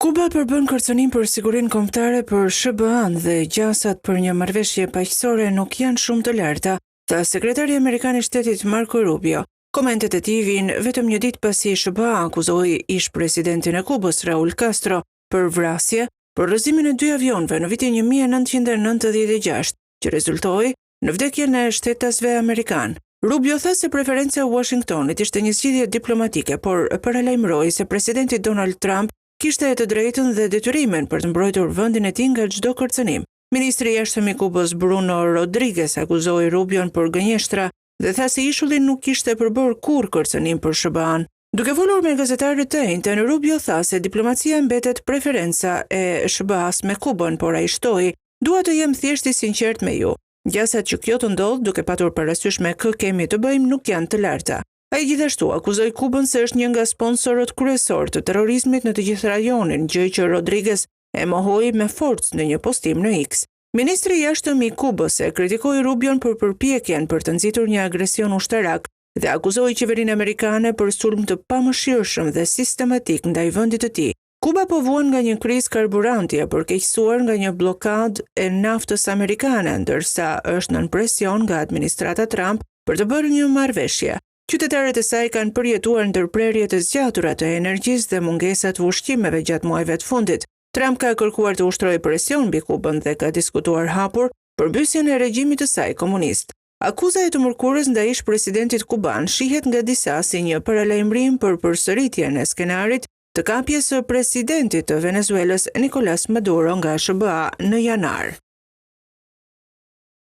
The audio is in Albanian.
Kuba përbën kërcënim për sigurinë kombëtare për SBA-n dhe gjasat për një marrëveshje paqësore nuk janë shumë të larta, tha sekretari amerikan i shtetit Marco Rubio. Komentet e tij vijnë vetëm një ditë pasi SBA akuzoi ish-presidentin e Kubës Raul Castro për vrasje për rrëzimin e 2 avionëve në vitin 1996, që rezultoi në vdekjen e shtetasve amerikan. Rubio tha se preferenca e Washingtonit ishte një zgjidhje diplomatike, por paralajmëroi se presidenti Donald Trump kishte të drejtën dhe detyrimin për të mbrojtur vendin e tij nga çdo kërcënim. Ministri i jashtëm i Kubës Bruno Rodriguez akuzoi Rubion për gënjeshtra dhe tha se ishulli nuk kishte përbërë kurrë kërcënim për SBA-n. Duke folur me gazetarët e njëjtën, Rubio tha se diplomacia mbetet preferenca e SBA-s me Kubën, por ai shtoi: "Dua të jem thjesht i sinqert me ju. Gjasat që kjo të ndodh, duke patur parasysh me kë kemi të bëjmë, nuk janë të larta." Ai gjithashtu akuzoi Kubën se është një nga sponsorët kryesor të terrorizmit në të gjithë rajonin, gjë që Rodriguez e mohoi me forcë në një postim në X. Ministri i jashtëm i Kubës e kritikoi Rubion për përpjekjen për të nxitur një agresion ushtarak dhe akuzoi qeverinë amerikane për sulm të pamëshirshëm dhe sistematik ndaj vendit të tij. Kuba po vuan nga një krizë karburanti e përkeqësuar nga një bllokadë e naftës amerikane, ndërsa është nën presion nga administrata Trump për të bërë një marrëveshje. Qytetarët e saj kanë përjetuar ndërprerje të zgjatura të energjisë dhe mungesa të ushqimeve gjatë muajve të fundit. Trump ka kërkuar të ushtrojë presion mbi Kubën dhe ka diskutuar hapur përbysjen e regjimit të saj komunist. Akuza e të mërkurës ndaj ish-presidentit kuban shihet nga disa si një paralajmërim për përsëritjen e skenarit të kapjes së presidentit të Venezuelës Nicolás Maduro nga SBA në janar.